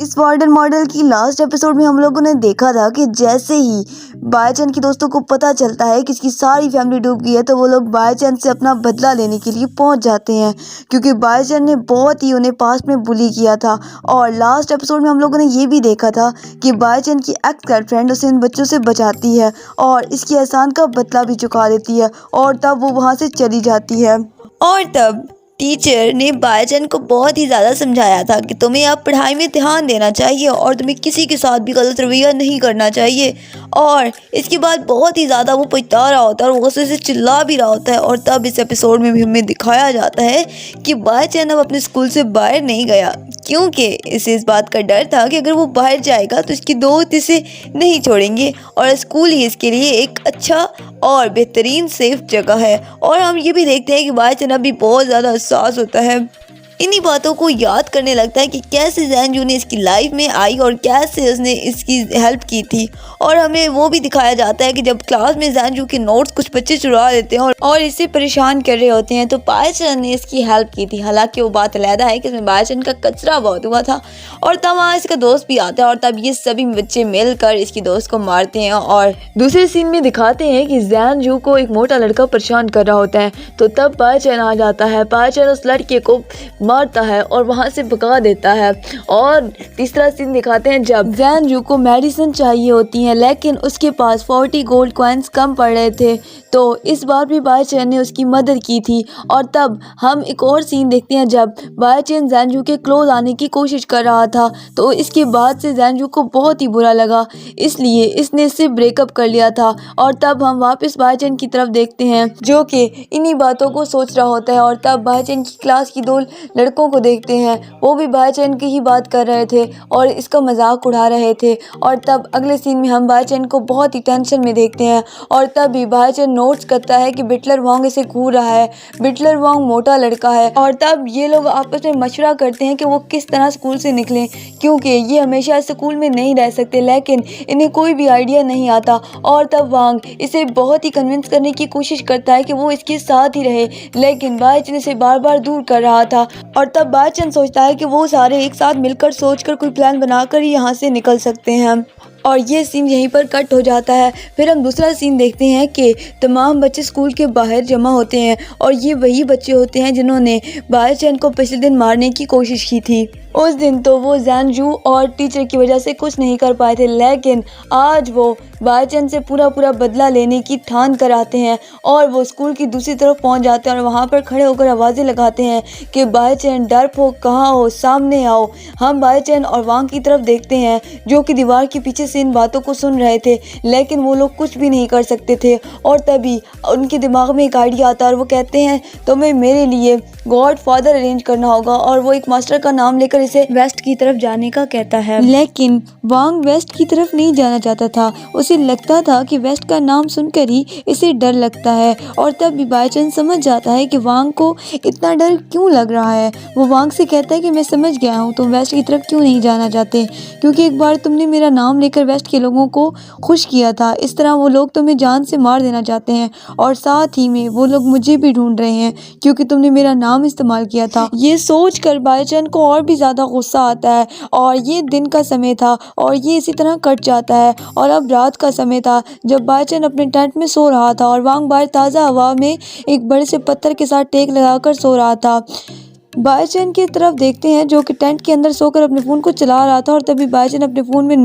इस warden model की last episode में हम लोगों ने देखा था कि जैसे ही बायचंद की दोस्तों को पता चलता है कि इसकी सारी फैमिली डूब गई है तो वो लोग बायचंद से अपना बदला लेने के लिए पहुंच जाते हैं, क्योंकि बायचंद ने बहुत ही उन्हें पास्ट में बुली किया था। और लास्ट एपिसोड में हम लोगों ने ये भी देखा था कि बायचंद की एक्स गर्लफ्रेंड उसे इन बच्चों से बचाती है और इसकी एहसान का बदला भी चुका देती है और तब वो वहाँ से चली जाती है। और तब टीचर ने बायचंद को बहुत ही ज़्यादा समझाया था कि तुम्हें अब पढ़ाई में ध्यान देना चाहिए और तुम्हें किसी के साथ भी गलत रवैया नहीं करना चाहिए। और इसके बाद बहुत ही ज़्यादा वो पछता रहा होता है और गुस्से से चिल्ला भी रहा होता है। और तब इस एपिसोड में भी हमें दिखाया जाता है कि बायचंद अब अपने स्कूल से बाहर नहीं गया, क्योंकि इसे इस बात का डर था कि अगर वो बाहर जाएगा तो इसकी दोस्त इसे नहीं छोड़ेंगे और स्कूल ही इसके लिए एक अच्छा और बेहतरीन सेफ जगह है। और हम ये भी देखते हैं कि बायचंद अभी बहुत ज़्यादा हसास होता है। इन्हीं बातों को याद करने लगता है कि कैसे ज़ैनजू ने इसकी लाइफ में आई और कैसे उसने इसकी हेल्प की थी। और हमें वो भी दिखाया जाता है कि जब क्लास में ज़ैनजू के नोट्स कुछ बच्चे चुरा लेते हैं और इसे परेशान कर रहे होते हैं तो बायचंद ने इसकी हेल्प की थी। हालांकि वो बात अलहदा है कि इसमें बायचंद का कचरा बहुत हुआ था। और तब वहाँ इसका दोस्त भी आता है और तब ये सभी बच्चे मिलकर इसकी दोस्त को मारते हैं। और दूसरे सीन में दिखाते हैं कि ज़ैनजू को एक मोटा लड़का परेशान कर रहा होता है, तो तब बायचंद आ जाता है। बायचंद उस लड़के को मारता है और वहाँ से भगा देता है। और तीसरा सीन दिखाते हैं जब ज़ैनजू को मेडिसिन चाहिए होती है लेकिन उसके पास 40 गोल्ड कॉइन्स कम पड़ रहे थे, तो इस बार भी बायचंद ने उसकी मदद की थी। और तब हम एक और सीन देखते हैं जब बायचंद ज़ैनजू के क्लोज आने की कोशिश कर रहा था, तो इसके बाद से ज़ैनजू को बहुत ही बुरा लगा, इसलिए इसने इससे ब्रेकअप कर लिया था। और तब हम वापस बायचंद की तरफ देखते हैं जो कि इन्हीं बातों को सोच रहा होता है। और तब बायचंद की क्लास की दो लड़कों को देखते हैं, वो भी बायचंद की ही बात कर रहे थे और इसका मजाक उड़ा रहे थे। और तब अगले सीन में हम बायचंद को बहुत ही टेंशन में देखते हैं और तब भी बायचंद नोट्स करता है कि बिटलर वांग इसे घूर रहा है, बिटलर वांग मोटा लड़का है। और तब ये लोग आपस में मशवरा करते हैं कि वो किस तरह स्कूल से निकलें, क्योंकि ये हमेशा स्कूल में नहीं रह सकते, लेकिन इन्हें कोई भी आइडिया नहीं आता। और तब वांग इसे बहुत ही कन्विंस करने की कोशिश करता है कि वो इसके साथ ही रहे, लेकिन बायचंद इसे बार बार दूर कर रहा था। और तब बायचंद सोचता है कि वो सारे एक साथ मिलकर सोचकर कोई प्लान बनाकर ही यहाँ से निकल सकते हैं। और ये सीन यहीं पर कट हो जाता है। फिर हम दूसरा सीन देखते हैं कि तमाम बच्चे स्कूल के बाहर जमा होते हैं और ये वही बच्चे होते हैं जिन्होंने बायचंद को पिछले दिन मारने की कोशिश की थी। उस दिन तो वो ज़ैनजू और टीचर की वजह से कुछ नहीं कर पाए थे, लेकिन आज वो बायचंद से पूरा बदला लेने की ठान कर आते हैं और वो स्कूल की दूसरी तरफ पहुंच जाते हैं और वहां पर खड़े होकर आवाज़ें लगाते हैं कि बायचंद डरपोक कहाँ हो, सामने आओ। हम बायचंद और वांग की तरफ देखते हैं जो कि दीवार के पीछे से इन बातों को सुन रहे थे, लेकिन वो लोग कुछ भी नहीं कर सकते थे। और तभी उनके दिमाग में एक आइडिया आता है और वो कहते हैं तुम्हें मेरे लिए गॉड फादर अरेंज करना होगा। और वो एक मास्टर का नाम लेकर इसे वेस्ट की तरफ जाने का कहता है, लेकिन वांग वेस्ट की तरफ नहीं जाना चाहता था। उसे लगता था कि वेस्ट का नाम सुनकर ही इसे डर लगता है। और तब भी बायचंद समझ जाता है कि वांग को इतना डर क्यों लग रहा है। वो वांग से कहता है कि मैं समझ गया हूँ, तुम वेस्ट की तरफ क्यों नहीं जाना चाहते, क्योंकि एक बार तुमने मेरा नाम लेकर वेस्ट के लोगों को खुश किया था। इस तरह वो लोग तुम्हें जान से मार देना चाहते हैं और साथ ही में वो लोग मुझे भी ढूंढ रहे हैं क्योंकि तुमने मेरा नाम इस्तेमाल किया था। ये सोच कर बायचंद को और भी ज़्यादा गुस्सा आता है। और ये दिन का समय था और ये इसी तरह कट जाता है। और अब रात का समय था जब बायचंद अपने टेंट में सो रहा था और वांग बाहर ताज़ा हवा में एक बड़े से पत्थर के साथ टेक लगाकर सो रहा था। बायचंद की तरफ देखते हैं जो कि टेंट के अंदर सोकर अपने फ़ोन को चला रहा था और तभी बायचंद अपने फ़ोन में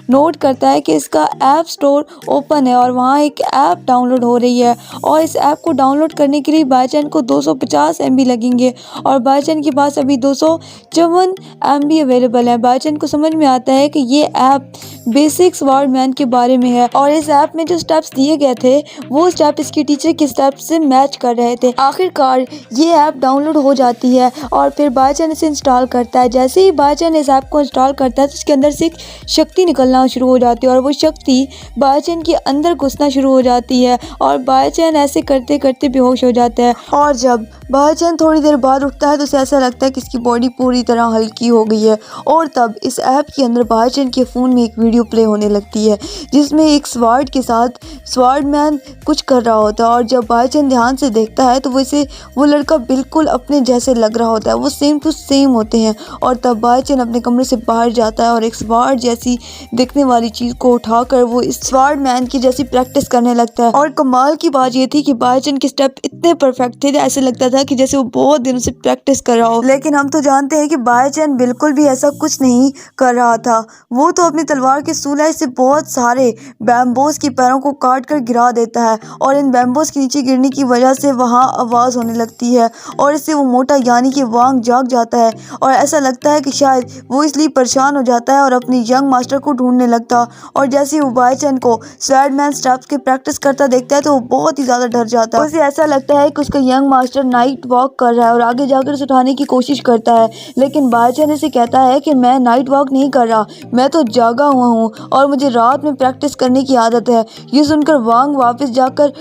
नोट करता है कि इसका ऐप स्टोर ओपन है और वहाँ एक ऐप डाउनलोड हो रही है। और इस ऐप को डाउनलोड करने के लिए बायचंद को 250 MB लगेंगे और बायचंद के पास अभी 254 MB अवेलेबल है। बायचंद को समझ में आता है कि ये ऐप बेसिक्स वर्ड मैन के बारे में है और इस ऐप में जो स्टेप्स दिए गए थे वो स्टेप इसके टीचर के स्टेप से मैच कर रहे थे। आखिरकार ये ऐप डाउनलोड हो जाती है और फिर बायचंद इसे इंस्टॉल करता है। जैसे ही बायचंद इस ऐप को इंस्टॉल करता है तो उसके अंदर से एक शक्ति निकलना शुरू हो जाती है और वो शक्ति बायचंद के अंदर घुसना शुरू हो जाती है और बायचंद ऐसे करते करते बेहोश हो जाता है। और जब बाईचंद थोड़ी देर बाद उठता है तो उसे ऐसा लगता है कि इसकी बॉडी पूरी तरह हल्की हो गई है। और तब इस ऐप के अंदर बाईचंद के फ़ोन में एक वीडियो प्ले होने लगती है जिसमें एक स्वॉर्ड के साथ स्वॉर्डमैन कुछ कर रहा होता है। और जब बाईचंद ध्यान से देखता है तो वो लड़का बिल्कुल अपने जैसे लग रहा होता है, वो सेम टू सेम होते हैं। और तब बाईचंद अपने कमरे से बाहर जाता है और एक स्वॉर्ड जैसी दिखने वाली चीज़ को उठाकर वो इस स्वॉर्डमैन की जैसी प्रैक्टिस करने लगता है। और कमाल की बात ये थी कि बाईचंद के स्टेप इतने परफेक्ट थे, ऐसे लगता था कि जैसे वो बहुत दिनों से प्रैक्टिस कर रहा हो। लेकिन हम तो जानते हैं कि बाईचंद बिल्कुल भी ऐसा कुछ नहीं कर रहा था। वो तो अपनी तलवार के सुलाई से बहुत सारे बैम्बोस की पैरों को काट कर गिरा देता है और इन बैम्बोस के नीचे गिरने की वजह से वहाँ आवाज़ होने लगती है और इससे वो मोटा यानी कि वांग जाग जाता है। और ऐसा लगता है कि शायद वो इसलिए परेशान हो जाता है और अपनी यंग मास्टर को ढूंढने लगता। और जैसे ही वो बाईचंद को स्वॉर्डमैन स्टेप्स की प्रैक्टिस करता देखता है तो वो बहुत ही ज़्यादा डर जाता है। उसे ऐसा लगता है कि उसका यंग मास्टर नाइट वॉक कर रहा है और आगे जाकर उसे उठाने की कोशिश करता है। लेकिन बाईचंद इसे कहता है कि मैं नाइट वॉक नहीं कर रहा, मैं तो जागा हुआ हूँ और मुझे रात में प्रैक्टिस करने की आदत है। ये सुनकर वांग वापस जाकर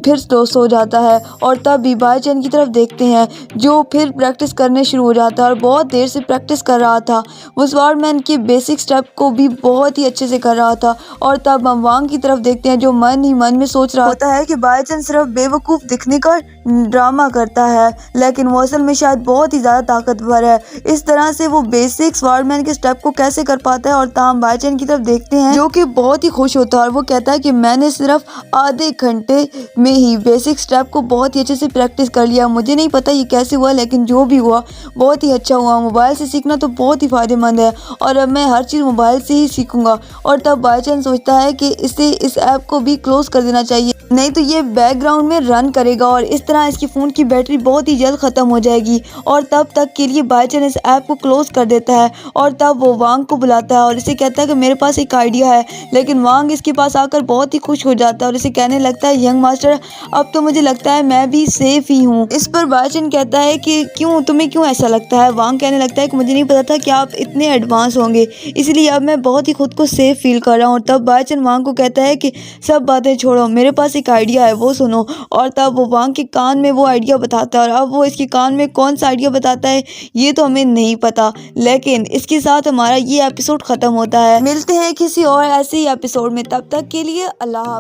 फिर सो जाता है और तब भी बाईचंद की तरफ देखते हैं जो फिर प्रैक्टिस करने शुरू हो जाता है और बहुत देर से प्रैक्टिस कर रहा था। वो स्वॉर्डमैन के बेसिक स्टेप को भी बहुत ही अच्छे से कर रहा था। और तब हम वांग की तरफ देखते हैं जो मन ही मन में सोच रहा होता है कि बाईचंद सिर्फ बेवकूफ़ दिखने का ड्रामा करता है, लेकिन वो असल में शायद बहुत ही ज़्यादा ताकतवर है। इस तरह से वो बेसिक स्वॉर्डमैन के स्टेप को कैसे कर पाता है। और तब बाईचंद की तरफ देखते हैं जो कि बहुत ही खुश होता है और वो कहता है कि मैंने सिर्फ आधे घंटे में ही बेसिक स्टेप को बहुत ही अच्छे से प्रैक्टिस कर लिया। मुझे नहीं पता ये कैसे हुआ, लेकिन जो भी हुआ बहुत ही अच्छा हुआ। मोबाइल से सीखना तो बहुत ही फ़ायदेमंद है और अब मैं हर चीज़ मोबाइल से ही सीखूंगा। और तब बाईचंद सोचता है कि इसे इस ऐप को भी क्लोज़ कर देना चाहिए, नहीं तो ये बैकग्राउंड में रन करेगा और इस तरह इसकी फ़ोन की बैटरी बहुत ही जल्द ख़त्म हो जाएगी। और तब तक के लिए बाईचंद इस ऐप को क्लोज़ कर देता है और तब वो वांग को बुलाता है और इसे कहता है कि मेरे पास एक आइडिया है। लेकिन वांग इसके पास आकर बहुत ही खुश हो जाता है और इसे कहने लगता है यंग मास्टर, अब तो मुझे लगता है मैं भी सेफ ही हूँ। इस पर बाईचंद कहता है कि तुम्हें क्यों ऐसा लगता है। वांग कहने लगता है कि मुझे नहीं पता था कि आप इतने एडवांस होंगे, इसलिए अब मैं बहुत ही खुद को सेफ फील कर रहा हूँ। तब बाईचंद वांग को कहता है कि सब बातें छोड़ो, मेरे पास एक आइडिया है, वो सुनो। और तब वो वांग के कान में वो आइडिया बताता है और अब वो इसके कान में कौन सा आइडिया बताता है ये तो हमें नहीं पता। लेकिन इसके साथ हमारा ये एपिसोड ख़त्म होता है। मिलते हैं किसी और ऐसे ही एपिसोड में, तब तक के लिए अल्लाह हाफ़िज़।